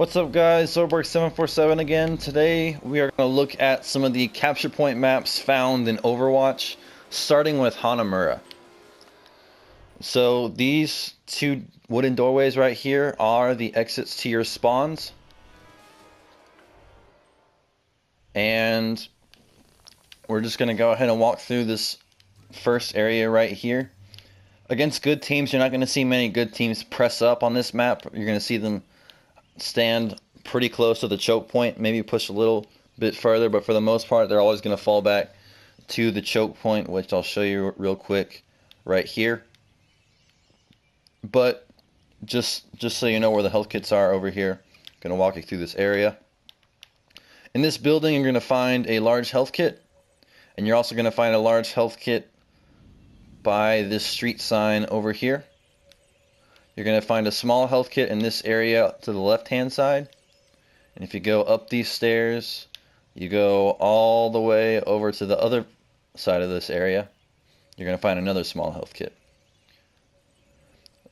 What's up, guys? Zorberg747 again. Today we are going to look at some of the capture point maps found in Overwatch, starting with Hanamura. So these two wooden doorways right here are the exits to your spawns. And we're just going to go ahead and walk through this first area right here. Against good teams, you're not going to see many good teams press up on this map. You're going to see them stand pretty close to the choke point, maybe push a little bit further, but for the most part they're always going to fall back to the choke point, which I'll show you real quick right here. But just so you know where the health kits are over here, I'm going to walk you through this area. In this building you're going to find a large health kit, and you're also going to find a large health kit by this street sign over here. You're going to find a small health kit in this area to the left hand side. And if you go up these stairs, you go all the way over to the other side of this area, you're going to find another small health kit.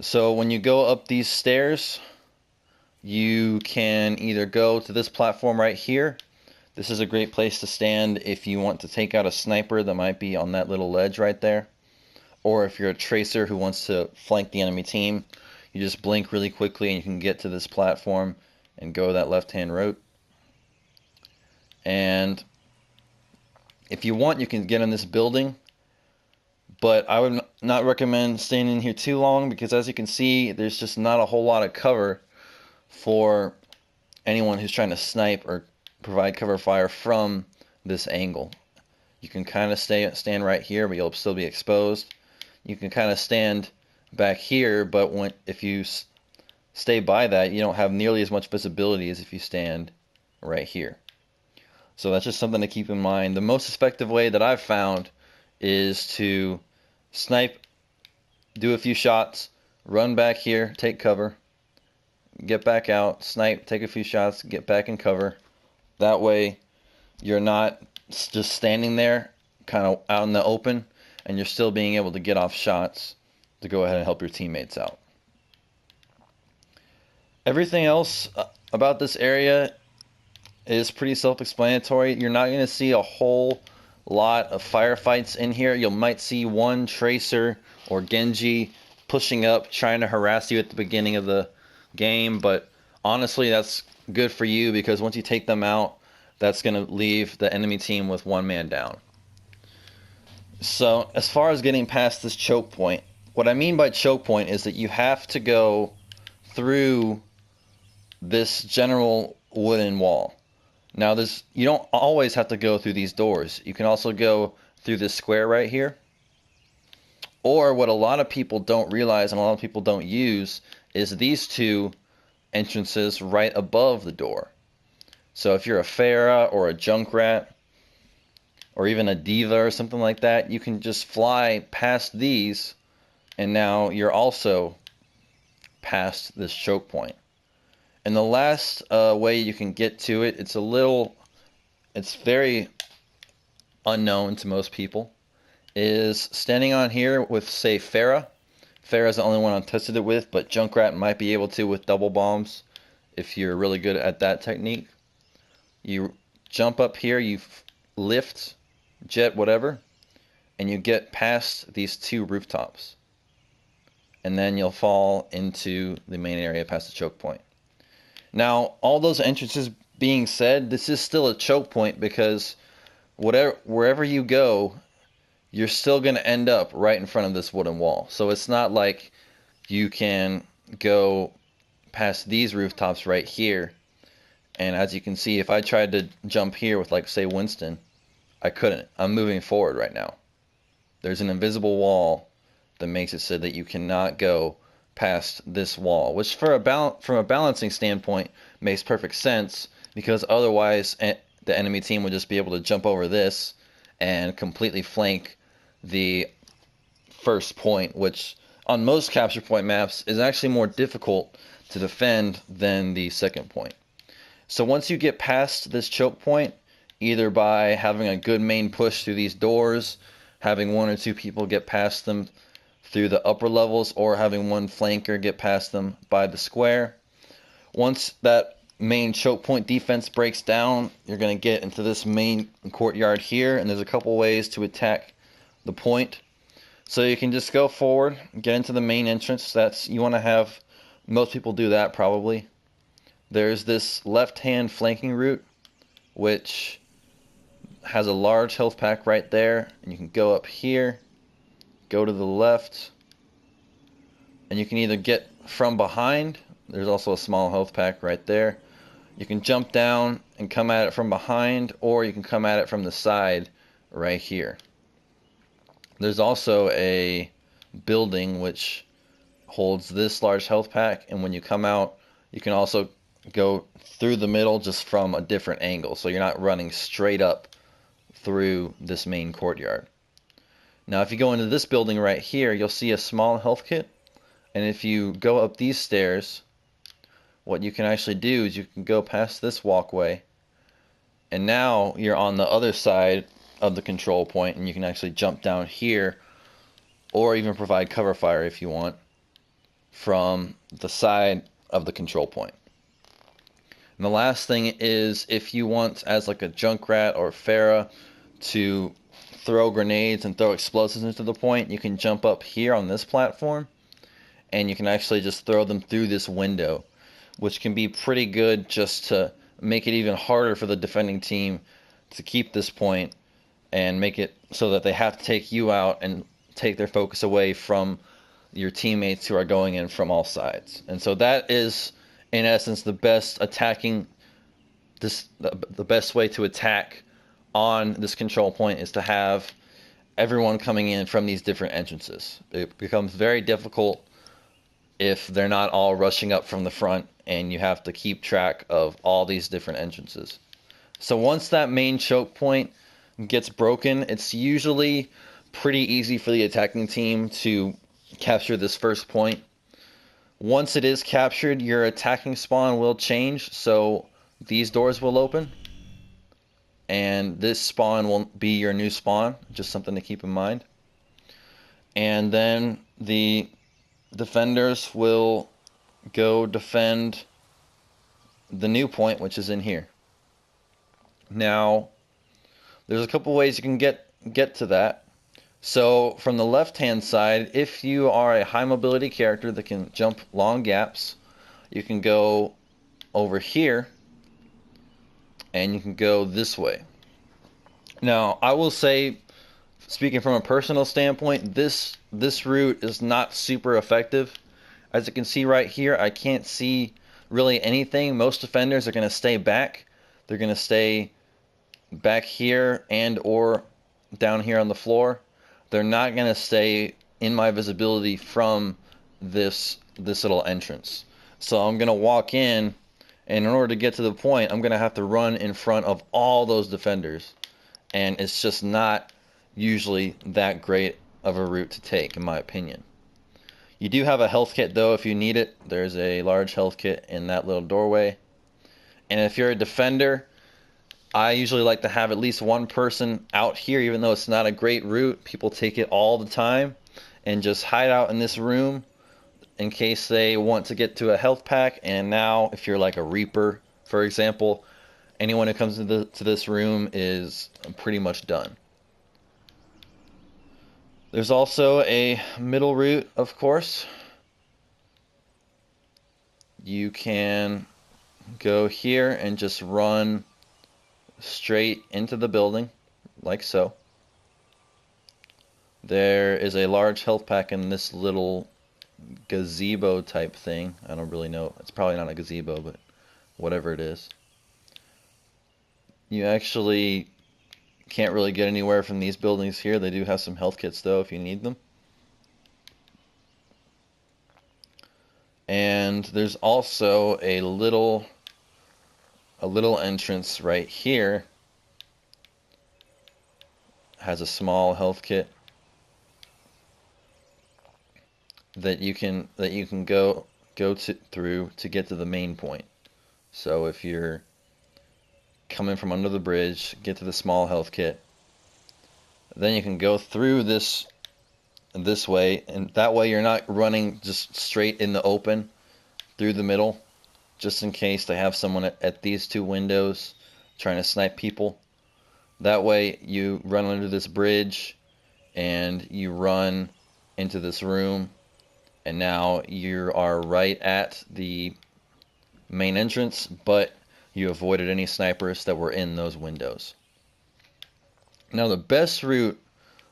So when you go up these stairs, you can either go to this platform right here. This is a great place to stand if you want to take out a sniper that might be on that little ledge right there. Or if you're a tracer who wants to flank the enemy team, you just blink really quickly and you can get to this platform and go that left-hand route. And if you want, you can get in this building, but I would not recommend staying in here too long, because as you can see, there's just not a whole lot of cover for anyone who's trying to snipe or provide cover fire from this angle. You can kind of stand right here, but you'll still be exposed. You can kind of stand back here, but if you stay by that, you don't have nearly as much visibility as if you stand right here. So that's just something to keep in mind. The most effective way that I've found is to snipe, do a few shots, run back here, take cover, get back out, snipe, take a few shots, get back in cover. That way you're not just standing there kind of out in the open, and you're still being able to get off shots to go ahead and help your teammates out. Everything else about this area is pretty self-explanatory. You're not going to see a whole lot of firefights in here. You might see one tracer or Genji pushing up, trying to harass you at the beginning of the game, but honestly that's good for you, because once you take them out, that's going to leave the enemy team with one man down. So as far as getting past this choke point, what I mean by choke point is that you have to go through this general wooden wall. Now you don't always have to go through these doors. You can also go through this square right here. Or what a lot of people don't realize and a lot of people don't use is these two entrances right above the door. So if you're a Pharah or a Junkrat, or even a Diva or something like that, you can just fly past these, and now you're also past this choke point. And the last way you can get to it, it's very unknown to most people, is standing on here with, say, Pharah. Pharah's the only one I've tested it with, but Junkrat might be able to with double bombs if you're really good at that technique. You jump up here, you lift, jet, whatever, and you get past these two rooftops, and then you'll fall into the main area past the choke point. Now, all those entrances being said, this is still a choke point, because wherever you go, you're still going to end up right in front of this wooden wall. So it's not like you can go past these rooftops right here, and as you can see, if I tried to jump here with, like, say, Winston, I couldn't. I'm moving forward right now. There's an invisible wall that makes it so that you cannot go past this wall, which from a balancing standpoint makes perfect sense, because otherwise the enemy team would just be able to jump over this and completely flank the first point, which on most capture point maps is actually more difficult to defend than the second point. So once you get past this choke point, either by having a good main push through these doors, having one or two people get past them through the upper levels, or having one flanker get past them by the square. Once that main choke point defense breaks down, you're going to get into this main courtyard here, and there's a couple ways to attack the point. So you can just go forward, get into the main entrance. You want to have most people do that probably. There's this left-hand flanking route, which has a large health pack right there, and you can go up here, go to the left, and you can either get from behind. There's also a small health pack right there. You can jump down and come at it from behind, or you can come at it from the side right here. There's also a building which holds this large health pack, and when you come out, you can also go through the middle just from a different angle, so you're not running straight up through this main courtyard. Now if you go into this building right here, you'll see a small health kit, and if you go up these stairs, what you can actually do is you can go past this walkway, and now you're on the other side of the control point, and you can actually jump down here, or even provide cover fire if you want from the side of the control point. And the last thing is, if you want, as like a Junkrat or Pharah, to throw grenades and throw explosives into the point, you can jump up here on this platform, and you can actually just throw them through this window, which can be pretty good just to make it even harder for the defending team to keep this point and make it so that they have to take you out and take their focus away from your teammates who are going in from all sides. And so that is, in essence, the best way to attack on this control point, is to have everyone coming in from these different entrances. It becomes very difficult if they're not all rushing up from the front, and you have to keep track of all these different entrances. So once that main choke point gets broken, it's usually pretty easy for the attacking team to capture this first point. Once it is captured, your attacking spawn will change, so these doors will open, and this spawn will be your new spawn, just something to keep in mind. And then the defenders will go defend the new point, which is in here. Now, there's a couple ways you can get to that. So from the left-hand side, if you are a high mobility character that can jump long gaps, you can go over here, and you can go this way. Now, I will say, speaking from a personal standpoint, this route is not super effective. As you can see right here, I can't see really anything. Most defenders are going to stay back. They're going to stay back here and or down here on the floor. They're not going to stay in my visibility from this little entrance. So I'm going to walk in, and in order to get to the point, I'm going to have to run in front of all those defenders. And it's just not usually that great of a route to take, in my opinion. You do have a health kit, though, if you need it. There's a large health kit in that little doorway. And if you're a defender, I usually like to have at least one person out here, even though it's not a great route. People take it all the time, and just hide out in this room in case they want to get to a health pack. And now, if you're like a Reaper, for example, anyone who comes to this room is pretty much done. There's also a middle route, of course. You can go here and just run straight into the building, like so. There is a large health pack in this little gazebo type thing. I don't really know. It's probably not a gazebo, but whatever it is. You actually can't really get anywhere from these buildings here. They do have some health kits, though, if you need them. And there's also a little entrance right here. Has a small health kit that you can go through to get to the main point. So if you're coming from under the bridge, get to the small health kit, then you can go through this way, and that way you're not running just straight in the open through the middle. just in case they have someone at these two windows trying to snipe people. That way you run under this bridge and you run into this room, and now you are right at the main entrance, but you avoided any snipers that were in those windows. Now the best route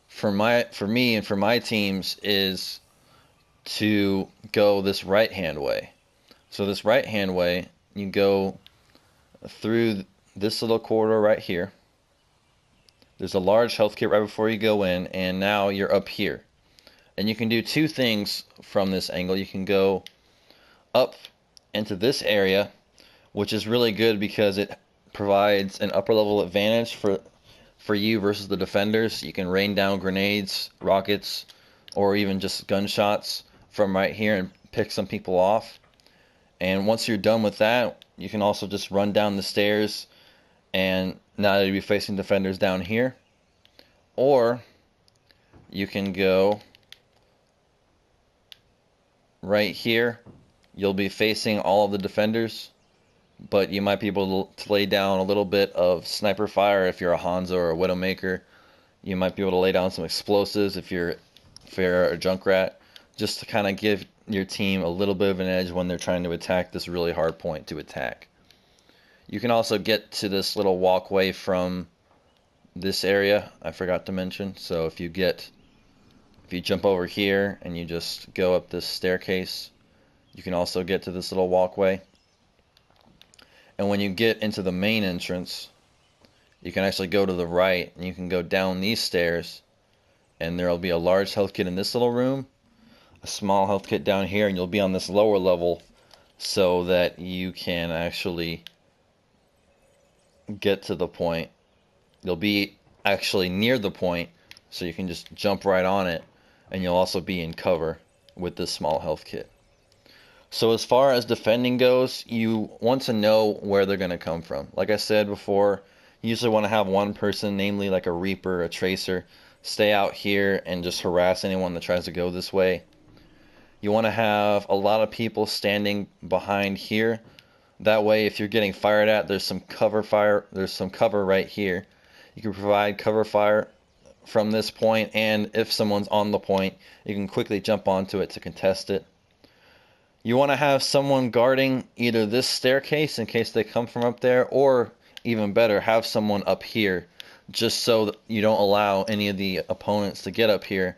for me and for my teams is to go this right hand way. So this right hand way, you go through this little corridor right here. There's a large health kit right before you go in, and now you're up here. And you can do two things from this angle. You can go up into this area, which is really good because it provides an upper level advantage for you versus the defenders. You can rain down grenades, rockets, or even just gunshots from right here and pick some people off. And once you're done with that, you can also just run down the stairs, and now you'll be facing defenders down here. Or you can go right here. You'll be facing all of the defenders, but you might be able to lay down a little bit of sniper fire if you're a Hanzo or a Widowmaker. You might be able to lay down some explosives if you're a Junkrat, just to kind of give your team a little bit of an edge when they're trying to attack this really hard point to attack. You can also get to this little walkway from this area, I forgot to mention. So if you jump over here and you just go up this staircase, you can also get to this little walkway. And when you get into the main entrance, you can actually go to the right and you can go down these stairs, and there will be a large health kit in this little room, a small health kit down here, and you'll be on this lower level so that you can actually get to the point. You'll be actually near the point, so you can just jump right on it, and you'll also be in cover with this small health kit. So as far as defending goes, you want to know where they're going to come from. Like I said before, you usually want to have one person, namely like a Reaper, a Tracer, stay out here and just harass anyone that tries to go this way. You want to have a lot of people standing behind here. That way, if you're getting fired at, there's some cover fire. There's some cover right here. You can provide cover fire from this point, and if someone's on the point, you can quickly jump onto it to contest it. You want to have someone guarding either this staircase in case they come from up there, or even better, have someone up here just so that you don't allow any of the opponents to get up here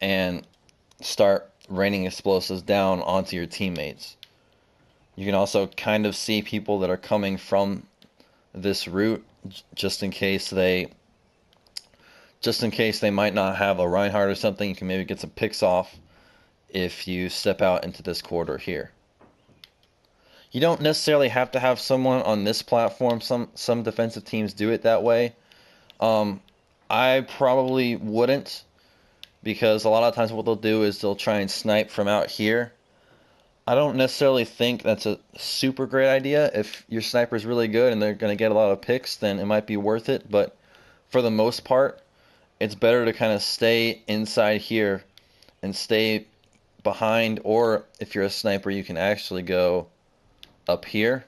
and start raining explosives down onto your teammates. You can also kind of see people that are coming from this route just in case they might not have a Reinhardt or something. You can maybe get some picks off if you step out into this corridor here. You don't necessarily have to have someone on this platform. Some defensive teams do it that way. I probably wouldn't, because a lot of times what they'll do is they'll try and snipe from out here. I don't necessarily think that's a super great idea. If your sniper is really good and they're going to get a lot of picks, then it might be worth it. But for the most part, it's better to kind of stay inside here and stay behind, or if you're a sniper, you can actually go up here,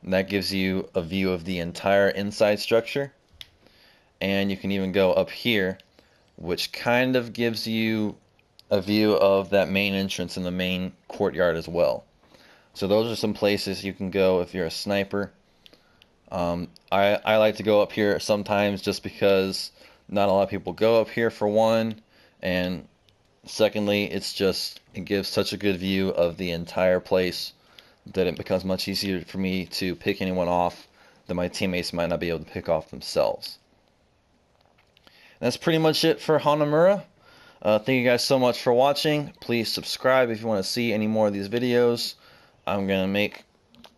and that gives you a view of the entire inside structure. And you can even go up here, which kind of gives you a view of that main entrance in the main courtyard as well. So those are some places you can go if you're a sniper. I like to go up here sometimes just because not a lot of people go up here, for one, and secondly, it gives such a good view of the entire place that it becomes much easier for me to pick anyone off that my teammates might not be able to pick off themselves. And that's pretty much it for Hanamura. Thank you guys so much for watching. Please subscribe if you want to see any more of these videos. I'm going to make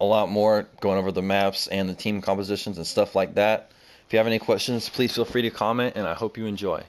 a lot more going over the maps and the team compositions and stuff like that. If you have any questions, please feel free to comment, and I hope you enjoy.